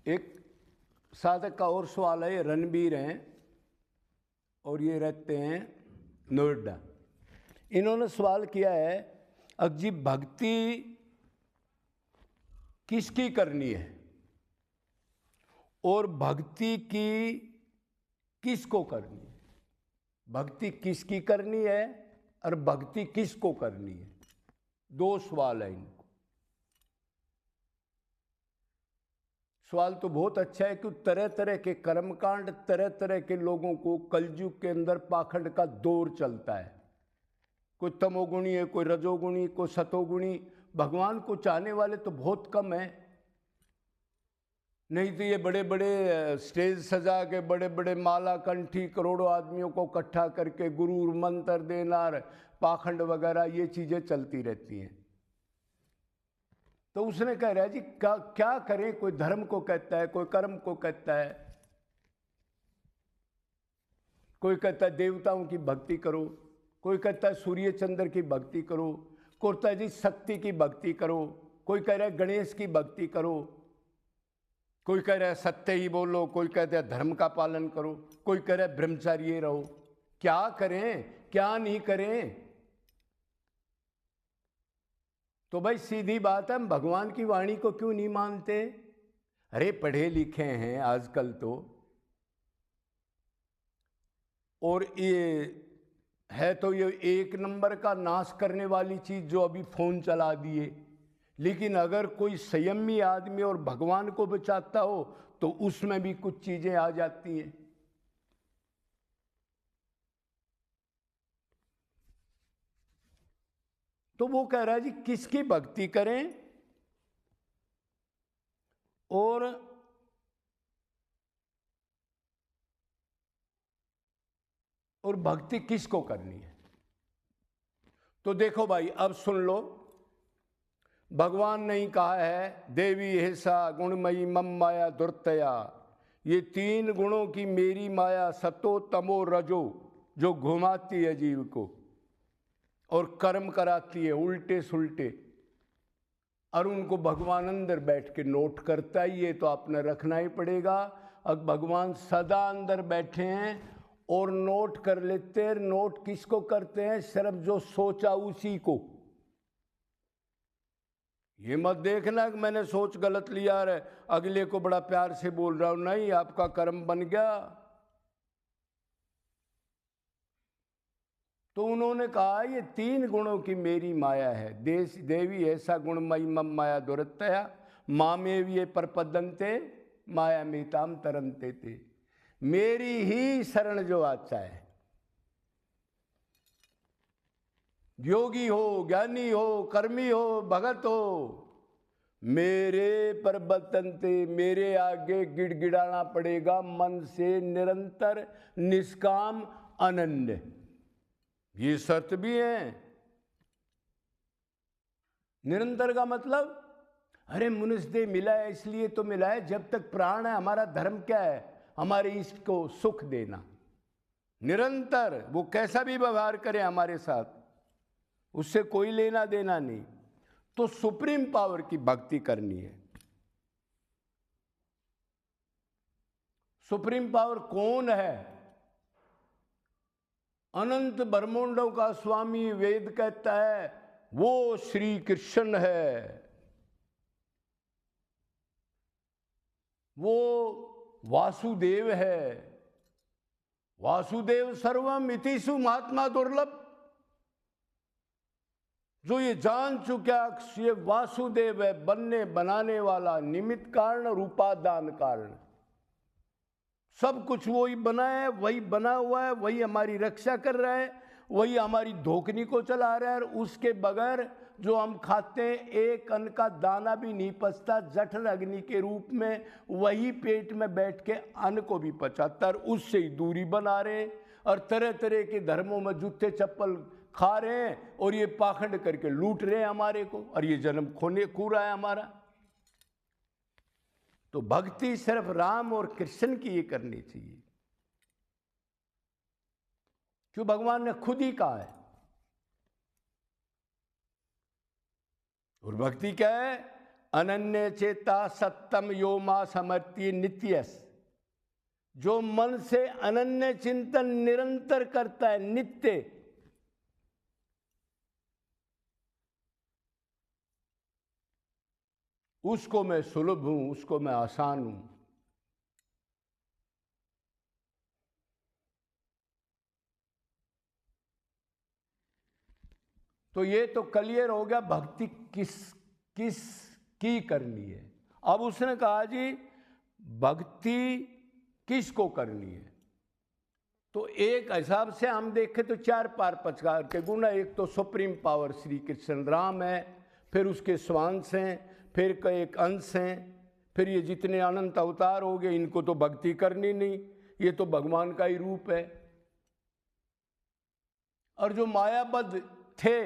एक साधक का और सवाल है, रणबीर हैं और ये रहते हैं नोएडा। इन्होंने सवाल किया है, अजी भक्ति किसकी करनी है और भक्ति की किसको करनी है? भक्ति किसकी करनी है और भक्ति किसको करनी है? दो सवाल है इनको। सवाल तो बहुत अच्छा है कि तरह तरह के कर्मकांड, तरह तरह के लोगों को कलयुग के अंदर पाखंड का दौर चलता है। कोई तमोगुणी है, कोई रजोगुणी, कोई सतोगुणी। भगवान को चाहने वाले तो बहुत कम है। नहीं तो ये बड़े बड़े स्टेज सजा के बड़े बड़े माला कंठी करोड़ों आदमियों को इकट्ठा करके गुरु मंत्र देना, पाखंड वगैरह ये चीजें चलती रहती हैं। तो उसने कह रहा है जी क्या करें? कोई धर्म को कहता है, कोई कर्म को कहता है, कोई कहता है देवताओं की भक्ति करो, कोई कहता है सूर्य चंद्र की भक्ति करो, कोई कहता है जी शक्ति की भक्ति करो, कोई कह रहा है गणेश की भक्ति करो, कोई कह रहा है सत्य ही बोलो, कोई कहता है धर्म का पालन करो, कोई कह रहा है ब्रह्मचारी रहो। क्या करें, क्या नहीं करें? तो भाई सीधी बात है, हम भगवान की वाणी को क्यों नहीं मानते? अरे पढ़े लिखे हैं आजकल तो, और ये है तो ये एक नंबर का नाश करने वाली चीज जो अभी फोन चला दिए। लेकिन अगर कोई संयमी आदमी और भगवान को बचाता हो तो उसमें भी कुछ चीजें आ जाती हैं। तो वो कह रहा है जी किसकी भक्ति करें और भक्ति किसको करनी है। तो देखो भाई, अब सुन लो, भगवान ने ही कहा है, देवी हेसा गुणमयी मम माया दुर्तया। ये तीन गुणों की मेरी माया सतो तमो रजो जो घुमाती है जीव को और कर्म कराती है उल्टे सुल्टे, और उनको भगवान अंदर बैठ के नोट करता है। ये तो आपने रखना ही पड़ेगा। अब भगवान सदा अंदर बैठे हैं और नोट कर लेते हैं। नोट किसको करते हैं? सिर्फ जो सोचा उसी को। ये मत देखना कि मैंने सोच गलत लिया है, अगले को बड़ा प्यार से बोल रहा हूं। नहीं, आपका कर्म बन गया। तो उन्होंने कहा ये तीन गुणों की मेरी माया है। देवी ऐसा गुणमयी मम माया दुरतया मामेव ये परपदंते माया मीताम तरंते थे। मेरी ही शरण जो आता है, योगी हो, ज्ञानी हो, कर्मी हो, भगत हो, मेरे परबतंते, मेरे आगे गिड़गिड़ाना पड़ेगा मन से निरंतर निष्काम अनन्य। ये शर्त भी है। निरंतर का मतलब, अरे मनुष्य देह मिला है इसलिए तो मिला है, जब तक प्राण है हमारा धर्म क्या है? हमारे इष्ट को सुख देना। निरंतर वो कैसा भी व्यवहार करे हमारे साथ, उससे कोई लेना देना नहीं। तो सुप्रीम पावर की भक्ति करनी है। सुप्रीम पावर कौन है? अनंत ब्रह्मांडों का स्वामी वेद कहता है वो श्री कृष्ण है। वो वासुदेव है। वासुदेव सर्वम इतिषु महात्मा दुर्लभ। जो ये जान चुका ये वासुदेव है, बनने बनाने वाला, निमित्त कारण और उपादान कारण। सब कुछ वही बना है, वही बना हुआ है, वही हमारी रक्षा कर रहा है, वही हमारी धोखनी को चला रहा है। और उसके बगैर जो हम खाते हैं एक अन्न का दाना भी नहीं पचता। जठर अग्नि के रूप में वही पेट में बैठ के अन्न को भी पचाता है और उससे ही दूरी बना रहे हैं। और तरह तरह के धर्मों में जूते चप्पल खा रहे हैं और ये पाखंड करके लूट रहे हैं हमारे को, और ये जन्म खोने खू रहा है हमारा। तो भक्ति सिर्फ राम और कृष्ण की ये करनी चाहिए, क्यों? भगवान ने खुद ही कहा है। और भक्ति क्या है? अनन्य चेता सत्तम यो मा समर्ति नित्यस। जो मन से अनन्य चिंतन निरंतर करता है, नित्य, उसको मैं सुलभ हूं, उसको मैं आसान हूं। तो ये तो क्लियर हो गया भक्ति किस किस की करनी है। अब उसने कहा जी भक्ति किसको करनी है। तो एक हिसाब से हम देखें तो 4 प्रकार के गुण है। एक तो सुप्रीम पावर श्री कृष्ण राम है, फिर उसके स्वांश हैं, फिर एक अंश हैं, फिर ये जितने अनंत अवतार हो गए इनको तो भक्ति करनी नहीं, ये तो भगवान का ही रूप है। और जो मायाबद्ध थे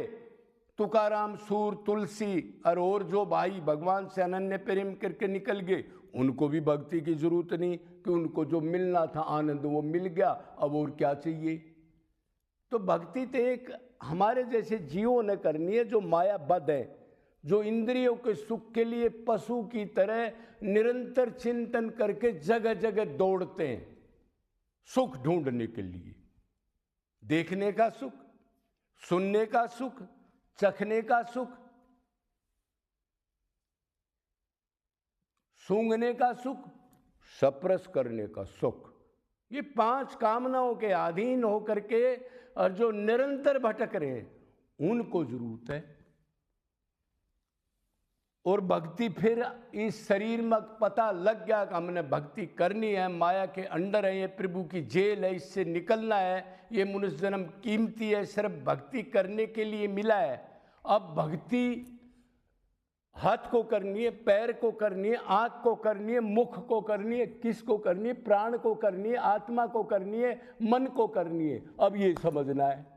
तुकाराम, सूर, तुलसी और जो भाई भगवान से अनन्य प्रेम करके निकल गए, उनको भी भक्ति की जरूरत नहीं कि उनको जो मिलना था आनंद वो मिल गया, अब और क्या चाहिए। तो भक्ति तो एक हमारे जैसे जीवों ने करनी है जो मायाबद्ध है, जो इंद्रियों के सुख के लिए पशु की तरह निरंतर चिंतन करके जगह जगह दौड़ते हैं सुख ढूंढने के लिए। देखने का सुख, सुनने का सुख, चखने का सुख, सूंघने का सुख, स्पर्श करने का सुख, ये 5 कामनाओं के अधीन होकर के और जो निरंतर भटक रहे हैं उनको जरूरत है। और भक्ति फिर इस शरीर में पता लग गया कि हमने भक्ति करनी है, माया के अंडर है, ये प्रभु की जेल है, इससे निकलना है, ये मनुष्य जन्म कीमती है, सिर्फ भक्ति करने के लिए मिला है। अब भक्ति हाथ को करनी है, पैर को करनी है, आंख को करनी है, मुख को करनी है, किसको करनी है, प्राण को करनी है, आत्मा को करनी है, मन को करनी है। अब ये समझना है।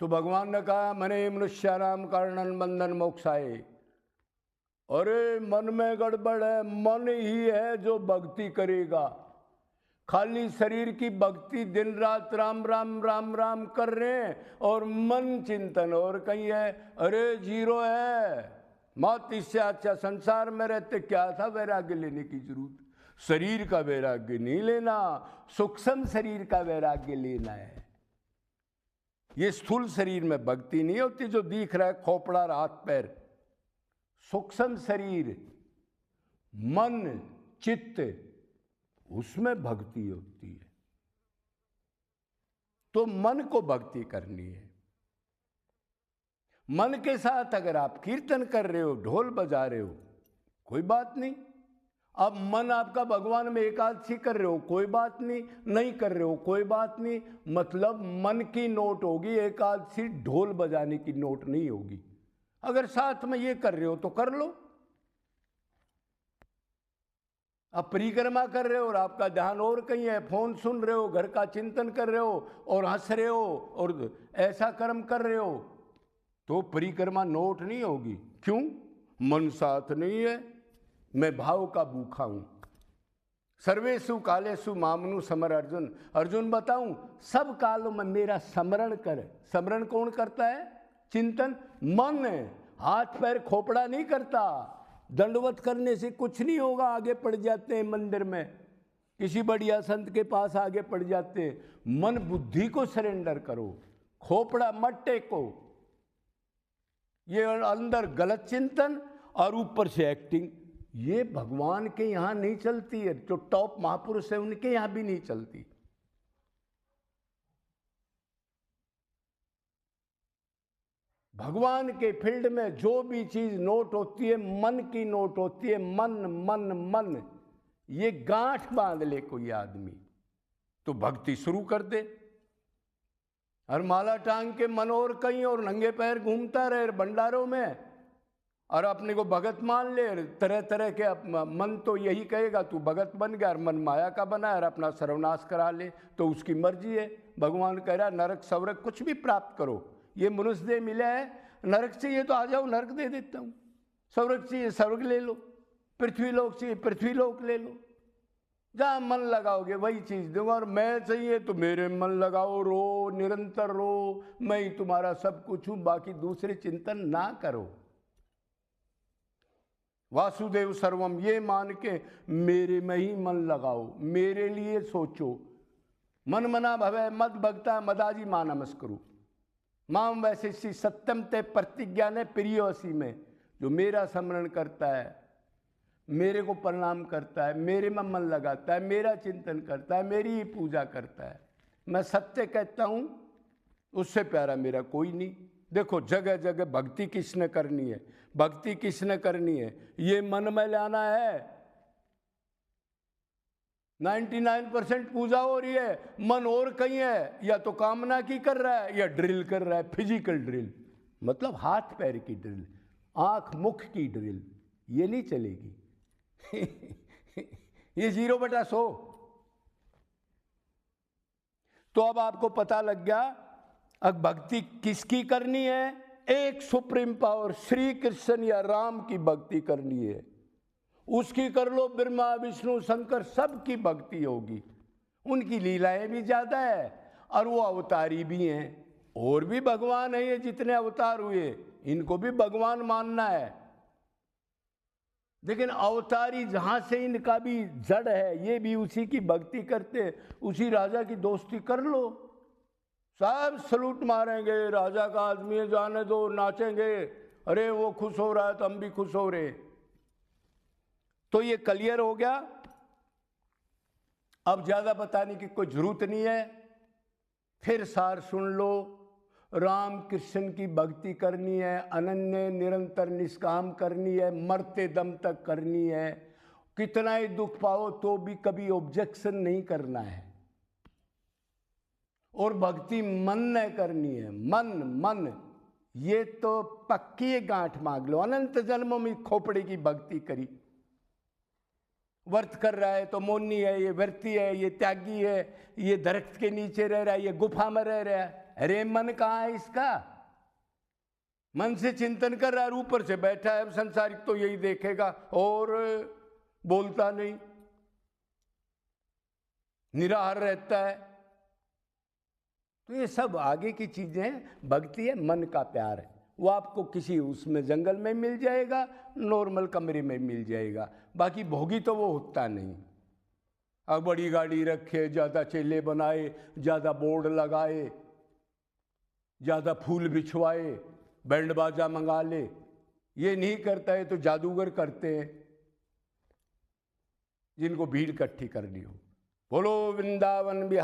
तो भगवान ने कहा मने मनुष्याणाम कारणं बंधन मोक्षाय। अरे मन में गड़बड़ है, मन ही है जो भक्ति करेगा। खाली शरीर की भक्ति दिन रात राम राम राम राम कर रहे हैं और मन चिंतन और कहीं है, अरे जीरो है, मौत इससे अच्छा संसार में रहते क्या था वैराग्य लेने की जरूरत। शरीर का वैराग्य नहीं लेना, सूक्ष्म शरीर का वैराग्य लेना है। ये स्थूल शरीर में भक्ति नहीं होती जो दिख रहा है खोपड़ा और हाथ पैर। सूक्ष्म शरीर, मन, चित्त, उसमें भक्ति होती है। तो मन को भक्ति करनी है। मन के साथ अगर आप कीर्तन कर रहे हो, ढोल बजा रहे हो, कोई बात नहीं। अब मन आपका भगवान में एकादशी कर रहे हो, कोई बात नहीं, नहीं कर रहे हो, कोई बात नहीं। मतलब मन की नोट होगी, एकादशी ढोल बजाने की नोट नहीं होगी। अगर साथ में ये कर रहे हो तो कर लो। अब परिक्रमा कर रहे हो और आपका ध्यान और कहीं है, फोन सुन रहे हो, घर का चिंतन कर रहे हो और हंस रहे हो और ऐसा कर्म कर रहे हो, तो परिक्रमा नोट नहीं होगी। क्यों? मन साथ नहीं है, मैं भाव का भूखा हूं। सर्वेषु कालेषु मामनु समर अर्जुन। अर्जुन बताऊं, सब कालों में मेरा स्मरण कर। स्मरण कौन करता है? चिंतन मन है, हाथ पैर खोपड़ा नहीं करता। दंडवत करने से कुछ नहीं होगा, आगे पड़ जाते हैं मंदिर में, किसी बढ़िया संत के पास आगे पड़ जाते हैं। मन बुद्धि को सरेंडर करो, खोपड़ा मत टेको। ये अंदर गलत चिंतन और ऊपर से एक्टिंग, ये भगवान के यहां नहीं चलती है। जो टॉप महापुरुष है उनके यहां भी नहीं चलती। भगवान के फील्ड में जो भी चीज नोट होती है, मन की नोट होती है। मन मन मन, ये गांठ बांध ले कोई आदमी तो भक्ति शुरू कर दे। और माला टांग के मन और कहीं और नंगे पैर घूमता रहे भंडारों में और अपने को भगत मान ले। तरह तरह के मन तो यही कहेगा तू भगत बन गया, और मन माया का बना और अपना सर्वनाश करा ले, तो उसकी मर्जी है। भगवान कह रहा नरक स्वर्ग कुछ भी प्राप्त करो, ये मनुष्य देह मिला है, नरक चाहिए तो आ जाओ, नरक दे देता हूं। स्वर्ग चाहिए स्वर्ग ले लो, पृथ्वी लोक चाहिए पृथ्वी लोक ले लो। जहां मन लगाओगे वही चीज दूंगा। और मैं चाहिए तो मेरे मन लगाओ, रो, निरंतर रो, मैं ही तुम्हारा सब कुछ हूं, बाकी दूसरे चिंतन ना करो। वासुदेव सर्वम, ये मान के मेरे में ही मन लगाओ, मेरे लिए सोचो। मन मना भवे मद भक्ता मदाजी मा नमस्करू माम वैसे सत्यम ते प्रतिज्ञा ने प्रियोसी में, जो मेरा स्मरण करता है, मेरे को प्रणाम करता है, मेरे में मन लगाता है, मेरा चिंतन करता है, मेरी ही पूजा करता है, मैं सत्य कहता हूं, उससे प्यारा मेरा कोई नहीं। देखो जगह जगह भक्ति किसने करनी है, भक्ति किसने करनी है, ये मन में लाना है। 99% पूजा हो रही है, मन और कहीं है, या तो कामना की कर रहा है या ड्रिल कर रहा है, फिजिकल ड्रिल, मतलब हाथ पैर की ड्रिल, आंख मुख की ड्रिल, ये नहीं चलेगी। ये 0/100। तो अब आपको पता लग गया अब भक्ति किसकी करनी है। एक सुप्रीम पावर श्री कृष्ण या राम की भक्ति करनी है, उसकी कर लो, ब्रह्मा विष्णु शंकर सबकी भक्ति होगी। उनकी लीलाएं भी ज्यादा है और वो अवतारी भी हैं, और भी भगवान है, ये जितने अवतार हुए इनको भी भगवान मानना है। लेकिन अवतारी जहां से इनका भी जड़ है, ये भी उसी की भक्ति करते, उसी राजा की दोस्ती कर लो, सब सलूट मारेंगे, राजा का आदमी है जाने दो, नाचेंगे, अरे वो खुश हो रहा है तो हम भी खुश हो रहे। तो ये क्लियर हो गया। अब ज्यादा बताने की कोई जरूरत नहीं है, फिर सार सुन लो। राम कृष्ण की भक्ति करनी है, अनन्य निरंतर निष्काम करनी है, मरते दम तक करनी है, कितना ही दुख पाओ तो भी कभी ऑब्जेक्शन नहीं करना है। और भक्ति मन ने करनी है, मन ये तो पक्की गांठ मांग लो। अनंत जन्मों में खोपड़ी की भक्ति करी, व्रत कर रहा है तो मौनी है, ये व्रती है, ये त्यागी है, ये दरख्त के नीचे रह रहा है, ये गुफा में रह रहा है, अरे मन कहाँ है इसका। मन से चिंतन कर रहा है, ऊपर से बैठा है, संसारिक तो यही देखेगा और बोलता नहीं, निराहार रहता है। तो ये सब आगे की चीजें हैं। भक्ति है मन का प्यार है, वो आपको किसी उसमें जंगल में मिल जाएगा, नॉर्मल कमरे में मिल जाएगा, बाकी भोगी तो वो होता नहीं। अब बड़ी गाड़ी रखे, ज़्यादा चेले बनाए, ज़्यादा बोर्ड लगाए, ज़्यादा फूल बिछवाए, बैंड बाजा मंगा ले, ये नहीं करता है तो जादूगर करते हैं, जिनको भीड़ इकट्ठी करनी हो। बोलो वृंदावन बिहार।